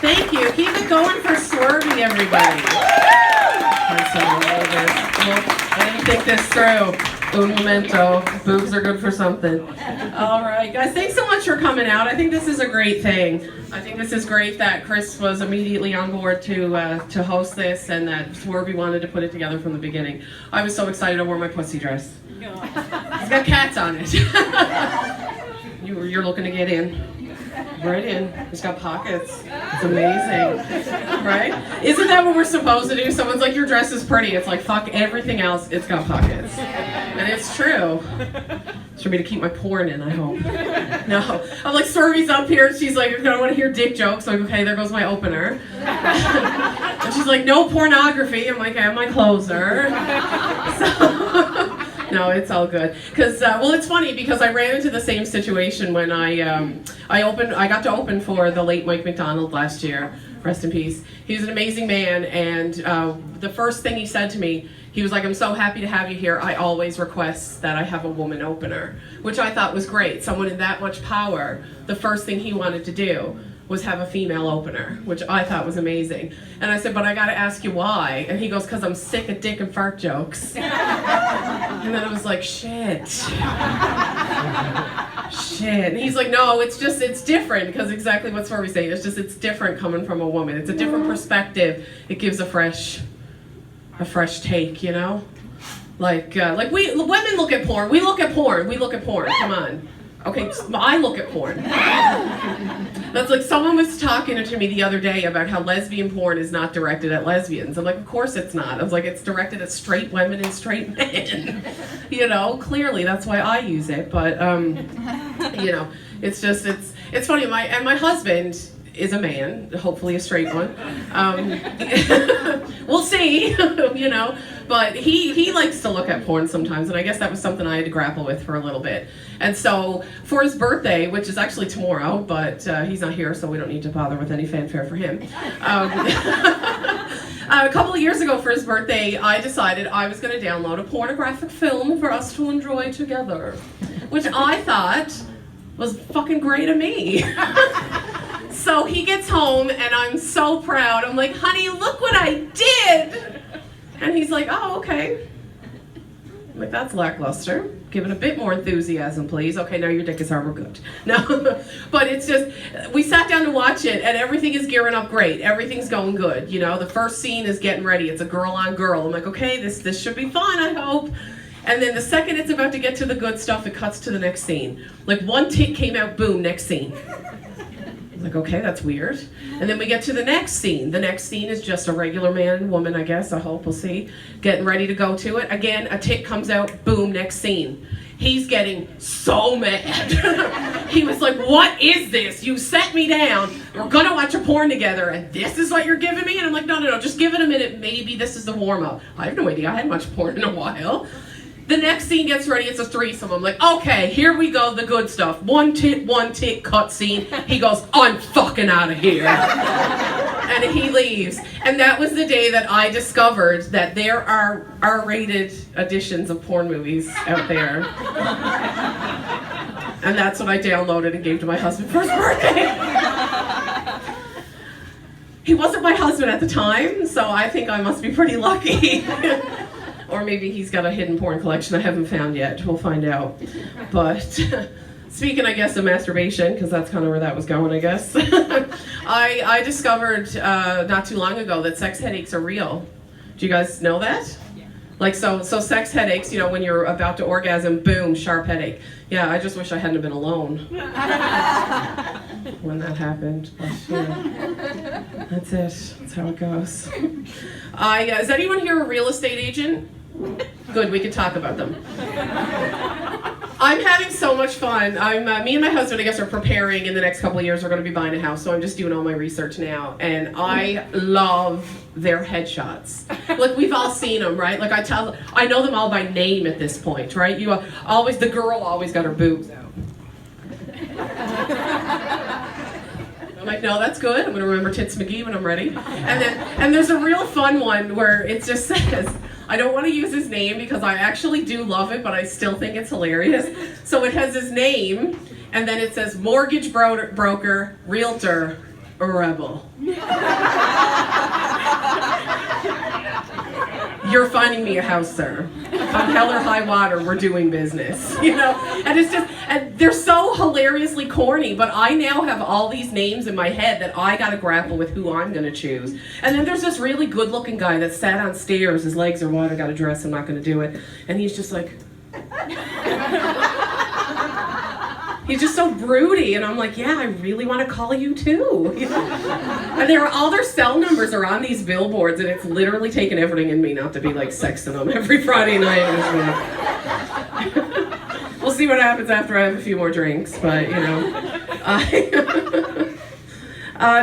Thank you. Keep it going for Swervy, everybody. I didn't think this through. Un momento. Boobs are good for something. All right, guys. Thanks so much for coming out. I think this is a great thing. I think this is great that Chris was immediately on board to host this, and that Swervy wanted to put it together from the beginning. I was so excited. I wore my pussy dress. It's got cats on it. You're looking to get in. Right in. It's got pockets. It's amazing. Right? Isn't that what we're supposed to do? Someone's like, your dress is pretty. It's like, fuck everything else. It's got pockets. And it's true. It's for me to keep my porn in, I hope. No. I'm like, Swervy's up here. She's like, I don't want to hear dick jokes. I'm like, okay, there goes my opener. And she's like, no pornography. I'm like, I have my closer. So... No, it's all good. Because, well, it's funny because I ran into the same situation when I got to open for the late Mike McDonald last year. Rest in peace. He was an amazing man, and the first thing he said to me, he was like, I'm so happy to have you here. I always request that I have a woman opener, which I thought was great. Someone in that much power, the first thing he wanted to do was have a female opener, which I thought was amazing. And I said, but I gotta ask you why. And he goes, because I'm sick of dick and fart jokes. And then I was like, shit. Shit. And he's like, no, it's different, because exactly what Swervy's saying. It's different coming from a woman. It's a different perspective. It gives a fresh take, you know? Like women look at porn. We look at porn. Come on. Okay, I look at porn. That's like someone was talking to me the other day about how lesbian porn is not directed at lesbians. I'm like, of course it's not. I was like, it's directed at straight women and straight men. You know, clearly that's why I use it. But you know, it's funny. My husband is a man, hopefully a straight one. We'll see, you know. But he likes to look at porn sometimes, and I guess that was something I had to grapple with for a little bit. And so for his birthday, which is actually tomorrow, but he's not here, so we don't need to bother with any fanfare for him. A couple of years ago for his birthday, I decided I was going to download a pornographic film for us to enjoy together, which I thought was fucking great of me. So he gets home, and I'm so proud. I'm like, honey, look what I did! And he's like, oh, okay. I'm like, that's lackluster. Give it a bit more enthusiasm, please. Okay, now your dick is hard, we're good. No, but it's just, we sat down to watch it, and everything is gearing up great. Everything's going good, you know? The first scene is getting ready. It's a girl on girl. I'm like, okay, this should be fun, I hope. And then the second it's about to get to the good stuff, it cuts to the next scene. Like, one tick came out, boom, next scene. I was like, okay, that's weird. And then we get to the next scene. The next scene is just a regular man, woman, I guess, I hope, we'll see. Getting ready to go to it. Again, a tick comes out, boom, next scene. He's getting so mad. He was like, what is this? You set me down. We're gonna watch a porn together, and this is what you're giving me? And I'm like, no, just give it a minute. Maybe this is the warm-up. I have no idea. I hadn't watched porn in a while. The next scene gets ready, it's a threesome. I'm like, okay, here we go, the good stuff. One tick, cut scene. He goes, I'm fucking out of here. And he leaves. And that was the day that I discovered that there are R-rated editions of porn movies out there. And that's what I downloaded and gave to my husband for his birthday. He wasn't my husband at the time, so I think I must be pretty lucky. Or maybe he's got a hidden porn collection I haven't found yet. We'll find out. But speaking, I guess, of masturbation, because that's kind of where that was going, I guess. I discovered not too long ago that sex headaches are real. Do you guys know that? Yeah. Like, so sex headaches, you know, when you're about to orgasm, boom, sharp headache. Yeah, I just wish I hadn't been alone when that happened. But, yeah, that's it. That's how it goes. Is anyone here a real estate agent? Good, we can talk about them. I'm having so much fun. Me and my husband, I guess, are preparing in the next couple of years. We're going to be buying a house, so I'm just doing all my research now. And I love their headshots. Like, we've all seen them, right? Like, I know them all by name at this point, right? The girl always got her boobs out. I'm like, no, that's good. I'm going to remember Tits McGee when I'm ready. And there's a real fun one where it just says, I don't want to use his name because I actually do love it, but I still think it's hilarious. So it has his name, and then it says mortgage broker, realtor, a rebel. You're finding me a house, sir. On hell or high water, we're doing business, you know? And it's just, and they're so hilariously corny, but I now have all these names in my head that I gotta grapple with who I'm gonna choose. And then there's this really good looking guy that sat on stairs, his legs are wide, I got a dress, I'm not gonna do it. And he's just like, he's just so broody, and I'm like, yeah, I really want to call you too. You know? And all their cell numbers are on these billboards, and it's literally taken everything in me not to be like sexting them every Friday night. We'll see what happens after I have a few more drinks, but you know.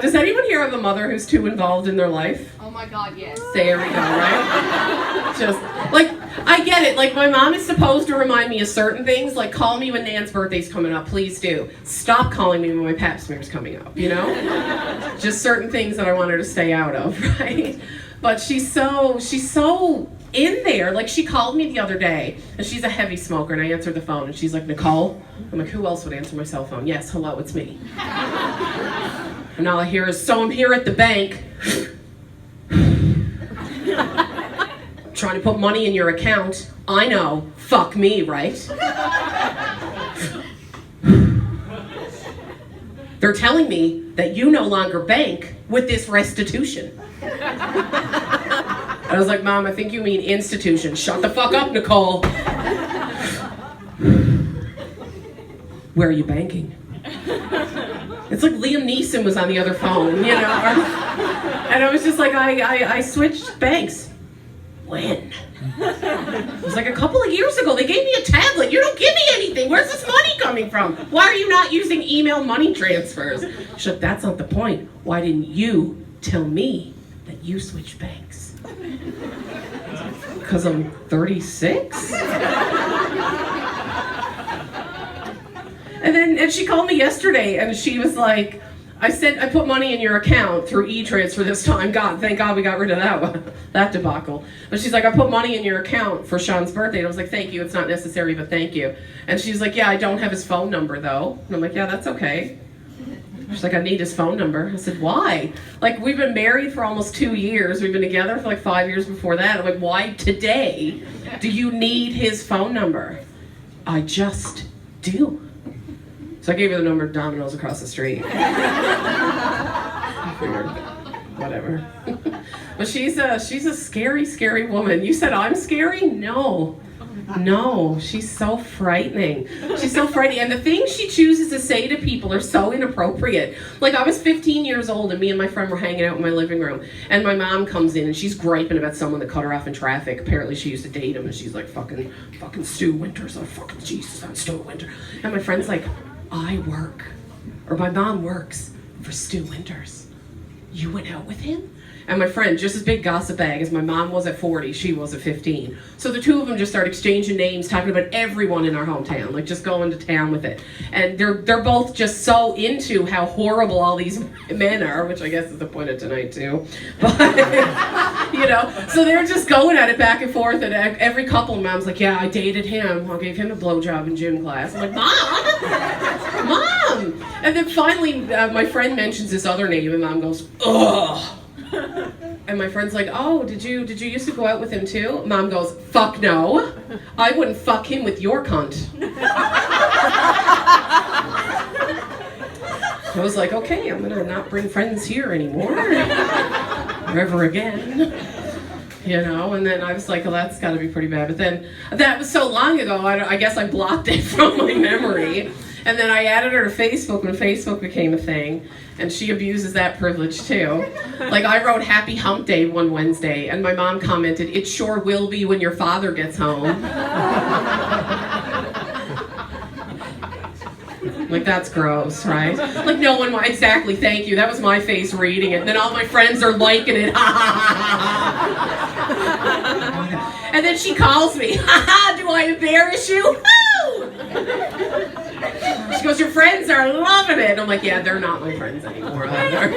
Does anyone here have a mother who's too involved in their life? Oh my God, yes. There we go, right? Just, like, I get it. Like, my mom is supposed to remind me of certain things, like, call me when Nan's birthday's coming up, please do. Stop calling me when my pap smear's coming up, you know? Just certain things that I want her to stay out of, right? But she's so in there. Like, she called me the other day, and she's a heavy smoker, and I answered the phone, and she's like, Nicole? I'm like, who else would answer my cell phone? Yes, hello, it's me. And all I hear is, so I'm here at the bank. Trying to put money in your account. I know. Fuck me, right? They're telling me that you no longer bank with this restitution. I was like, Mom, I think you mean institution. Shut the fuck up, Nicole. Where are you banking? It's like Liam Neeson was on the other phone, you know? And I was just like, I switched banks. When? It was like a couple of years ago. They gave me a tablet. You don't give me anything. Where's this money coming from? Why are you not using email money transfers? She's like, that's not the point. Why didn't you tell me that you switched banks? Because I'm 36? And she called me yesterday, and she was like, I said, I put money in your account through e-transfer this time. God, thank God we got rid of that one, that debacle. But she's like, I put money in your account for Sean's birthday. And I was like, thank you, it's not necessary, but thank you. And she's like, yeah, I don't have his phone number, though. And I'm like, yeah, that's okay. She's like, I need his phone number. I said, why? Like, we've been married for almost 2 years. We've been together for like 5 years before that. I'm like, why today do you need his phone number? I just do. So I gave her the number of Domino's across the street. I figured, whatever. But she's a scary, scary woman. You said I'm scary? No. No, she's so frightening. She's so frightening. And the things she chooses to say to people are so inappropriate. Like, I was 15 years old, and me and my friend were hanging out in my living room. And my mom comes in, and she's griping about someone that cut her off in traffic. Apparently, she used to date him, and she's like, fucking Stu Winters. Oh, fucking Jesus, I'm Stu Winter. And my friend's like, I work, or my mom works for Stu Winters. You went out with him? And my friend, just as big gossip bag as my mom was at 40, she was at 15. So the two of them just start exchanging names, talking about everyone in our hometown, like just going to town with it. And they're both just so into how horrible all these men are, which I guess is the point of tonight too. But, you know, so they're just going at it back and forth, and every couple, mom's like, yeah, I dated him. I gave him a blowjob in gym class. I'm like, Mom! Mom! And then finally, my friend mentions this other name, and Mom goes, ugh. And my friend's like, oh, did you used to go out with him too? Mom goes, fuck no. I wouldn't fuck him with your cunt. I was like, okay, I'm gonna not bring friends here anymore. Ever again. You know, and then I was like, well, that's gotta be pretty bad. But then, that was so long ago, I guess I blocked it from my memory. And then I added her to Facebook when Facebook became a thing, and she abuses that privilege too. Like, I wrote Happy Hump Day one Wednesday, and my mom commented, it sure will be when your father gets home. Like, that's gross, right? Like, no one, exactly, thank you. That was my face reading it. And then all my friends are liking it. And then she calls me, do I embarrass you? Woo! She goes, your friends are loving it. I'm like, yeah, they're not my friends anymore either.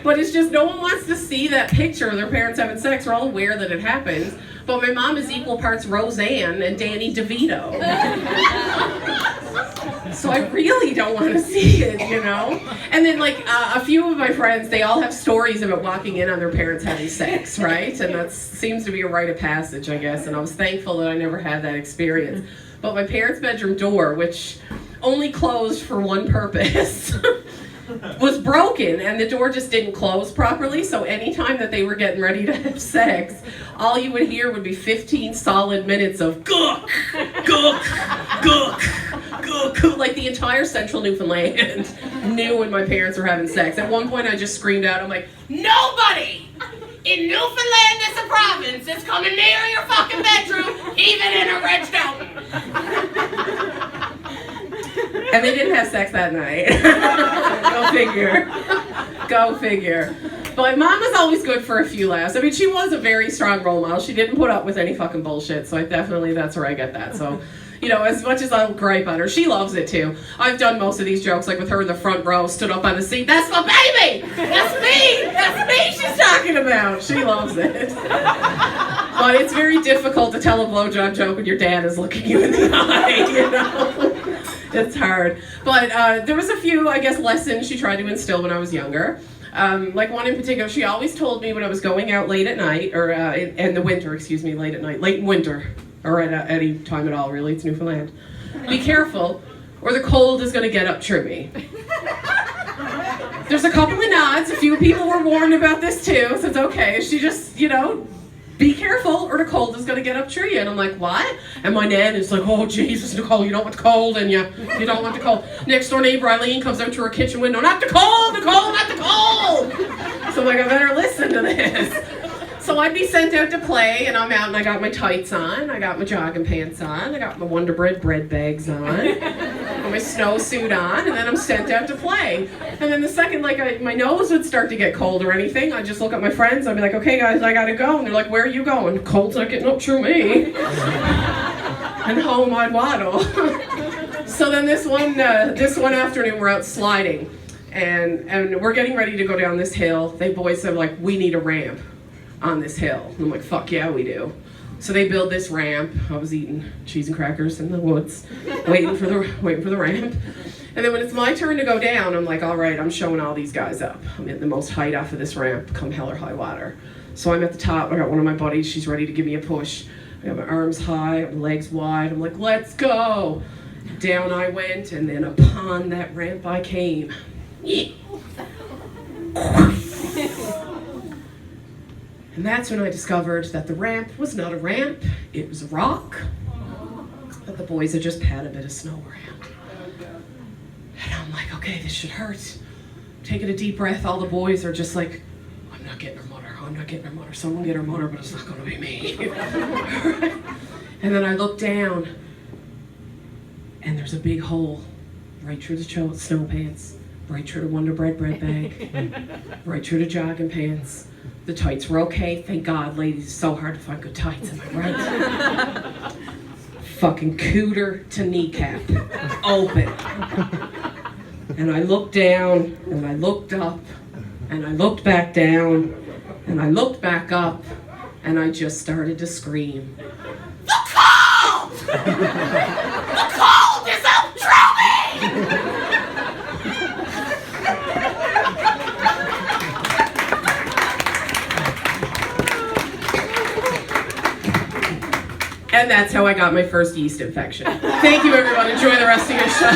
But it's just, no one wants to see that picture of their parents having sex. We're all aware that it happens. But my mom is equal parts Roseanne and Danny DeVito. So I really don't want to see it, you know? And then, like, a few of my friends, they all have stories about walking in on their parents having sex, right? And that seems to be a rite of passage, I guess. And I was thankful that I never had that experience. But my parents' bedroom door, which only closed for one purpose, was broken, and the door just didn't close properly. So anytime that they were getting ready to have sex, all you would hear would be 15 solid minutes of gook, gook, gook, gook. Like the entire central Newfoundland knew when my parents were having sex. At one point I just screamed out, I'm like, nobody in Newfoundland as a province is coming near your fucking bedroom, even in a red Downton. And they didn't have sex that night. Go figure. Go figure. But Mom was always good for a few laughs. I mean, she was a very strong role model. She didn't put up with any fucking bullshit, so that's where I get that. So, you know, as much as I'll gripe on her, she loves it too. I've done most of these jokes, like with her in the front row, stood up on the seat. That's my baby! That's me! That's me she's talking about! She loves it. But it's very difficult to tell a blowjob joke when your dad is looking you in the eye, you know? It's hard. But there was a few, I guess, lessons she tried to instill when I was younger. Like one in particular, she always told me when I was going out late at night, or in the winter, late at night, late in winter, or at any time at all, really, it's Newfoundland. Be careful, or the cold is going to get up through me. There's a couple of nods, a few people were warned about this too, so it's okay. She just, you know, be careful or the cold is going to get up through you. And I'm like, what? And my nan is like, oh, Jesus, Nicole, you don't want the cold in you. You don't want the cold. Next door neighbor Eileen comes out to her kitchen window, not the cold, Nicole, not the cold. So I'm like, I better listen to this. So I'd be sent out to play, and I'm out, and I got my tights on, I got my jogging pants on, I got my Wonder Bread bread bags on, and my snowsuit on, and then I'm sent out to play. And then the second, like, my nose would start to get cold or anything, I'd just look at my friends, I'd be like, okay, guys, I gotta go. And they're like, where are you going? Cold's not getting up through me. And home I'd waddle. So then this one afternoon, we're out sliding, and we're getting ready to go down this hill. They boys said, like, we need a ramp on this hill. And I'm like, fuck yeah, we do. So they build this ramp. I was eating cheese and crackers in the woods, waiting for the ramp. And then when it's my turn to go down, I'm like, all right, I'm showing all these guys up. I'm at the most height off of this ramp, come hell or high water. So I'm at the top. I got one of my buddies. She's ready to give me a push. I got my arms high, my legs wide. I'm like, let's go. Down I went, and then upon that ramp I came. And that's when I discovered that the ramp was not a ramp, it was a rock that the boys had just pat a bit of snow around. And I'm like, okay, this should hurt. Taking a deep breath, all the boys are just like, I'm not getting her mother, I'm not getting her mother. Someone get her mother, but it's not going to be me. And then I look down, and there's a big hole right through the snow pants, right through the Wonder Bread bread bag, right through the jogging pants. The tights were okay, thank God, ladies. It's so hard to find good tights, am I right? Fucking cooter to kneecap, open. And I looked down, and I looked up, and I looked back down, and I looked back up, and I just started to scream. The cold! The cold is up through me! And that's how I got my first yeast infection. Thank you, everyone. Enjoy the rest of your show.